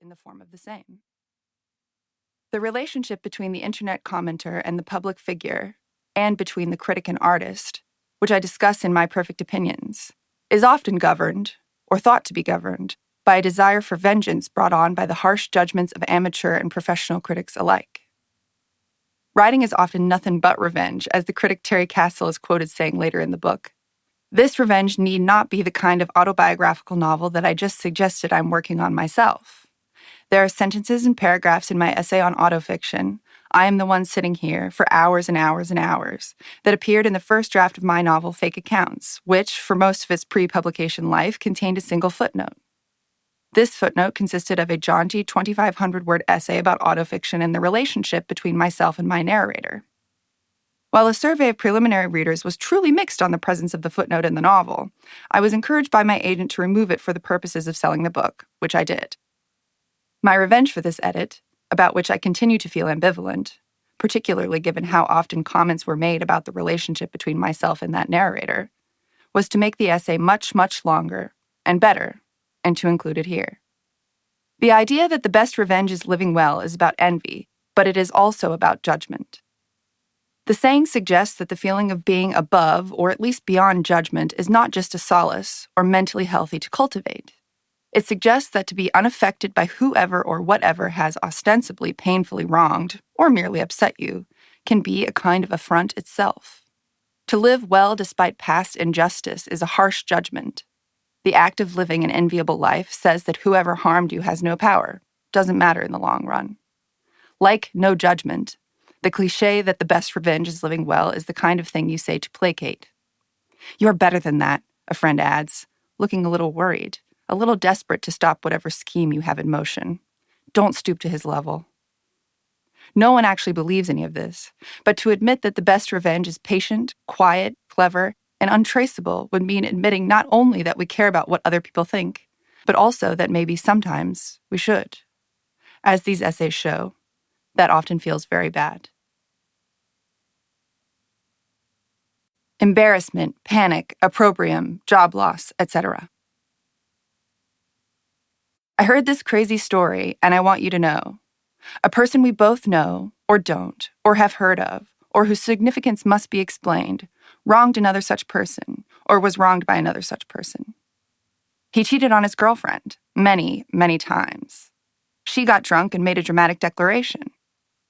in the form of the same. The relationship between the internet commenter and the public figure, and between the critic and artist, which I discuss in My Perfect Opinions, is often governed, or thought to be governed, by a desire for vengeance brought on by the harsh judgments of amateur and professional critics alike. Writing is often nothing but revenge, as the critic Terry Castle is quoted saying later in the book. This revenge need not be the kind of autobiographical novel that I just suggested I'm working on myself. There are sentences and paragraphs in my essay on autofiction, I Am the One Sitting Here, for hours and hours and hours, that appeared in the first draft of my novel Fake Accounts, which, for most of its pre-publication life, contained a single footnote. This footnote consisted of a jaunty 2,500-word essay about autofiction and the relationship between myself and my narrator. While a survey of preliminary readers was truly mixed on the presence of the footnote in the novel, I was encouraged by my agent to remove it for the purposes of selling the book, which I did. My revenge for this edit, about which I continue to feel ambivalent, particularly given how often comments were made about the relationship between myself and that narrator, was to make the essay much, much longer and better, and to include it here. The idea that the best revenge is living well is about envy, but it is also about judgment. The saying suggests that the feeling of being above, or at least beyond judgment, is not just a solace or mentally healthy to cultivate. It suggests that to be unaffected by whoever or whatever has ostensibly painfully wronged, or merely upset you, can be a kind of affront itself. To live well despite past injustice is a harsh judgment. The act of living an enviable life says that whoever harmed you has no power, doesn't matter in the long run. Like no judgment, the cliché that the best revenge is living well is the kind of thing you say to placate. You're better than that, a friend adds, looking a little worried, a little desperate to stop whatever scheme you have in motion. Don't stoop to his level. No one actually believes any of this, but to admit that the best revenge is patient, quiet, clever, and untraceable would mean admitting not only that we care about what other people think, but also that maybe sometimes we should. As these essays show, that often feels very bad. Embarrassment, panic, opprobrium, job loss, etc. I heard this crazy story, and I want you to know. A person we both know, or don't, or have heard of, or whose significance must be explained, wronged another such person, or was wronged by another such person. He cheated on his girlfriend, many, many times. She got drunk and made a dramatic declaration.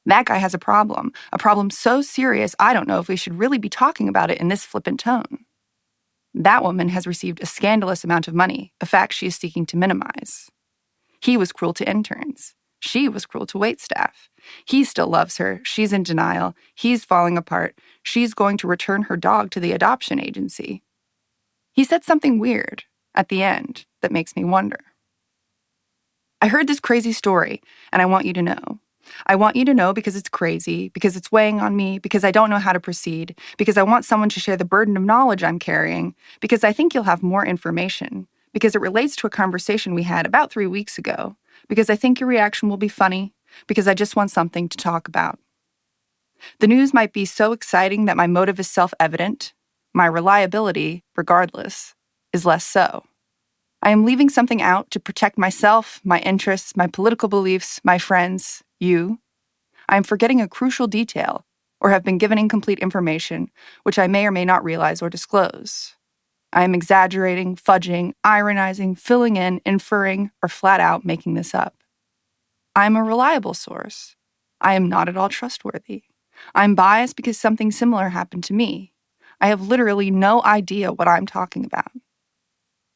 That guy has a problem so serious I don't know if we should really be talking about it in this flippant tone. That woman has received a scandalous amount of money, a fact she is seeking to minimize. He was cruel to interns. She was cruel to waitstaff. He still loves her. She's in denial. He's falling apart. She's going to return her dog to the adoption agency. He said something weird at the end that makes me wonder. I heard this crazy story, and I want you to know. I want you to know because it's crazy, because it's weighing on me, because I don't know how to proceed, because I want someone to share the burden of knowledge I'm carrying, because I think you'll have more information, because it relates to a conversation we had about 3 weeks ago, because I think your reaction will be funny, because I just want something to talk about. The news might be so exciting that my motive is self-evident. My reliability, regardless, is less so. I am leaving something out to protect myself, my interests, my political beliefs, my friends, you. I am forgetting a crucial detail, or have been given incomplete information, which I may or may not realize or disclose. I am exaggerating, fudging, ironizing, filling in, inferring, or flat out making this up. I am a reliable source. I am not at all trustworthy. I am biased because something similar happened to me. I have literally no idea what I'm talking about.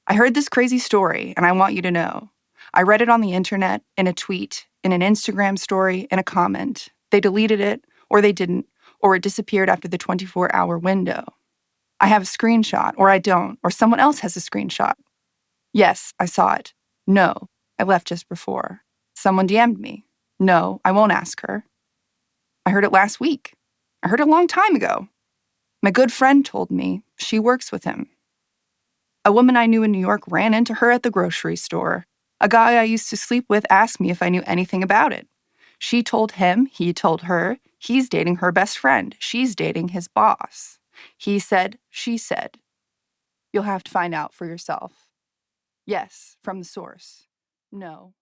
I heard this crazy story, and I want you to know. I read it on the internet, in a tweet, in an Instagram story, in a comment. They deleted it, or they didn't, or it disappeared after the 24-hour window. I have a screenshot, or I don't, or someone else has a screenshot. Yes, I saw it. No, I left just before. Someone DM'd me. No, I won't ask her. I heard it last week. I heard it a long time ago. My good friend told me she works with him. A woman I knew in New York ran into her at the grocery store. A guy I used to sleep with asked me if I knew anything about it. She told him, he told her, he's dating her best friend. She's dating his boss. He said, she said. You'll have to find out for yourself. Yes, from the source. No.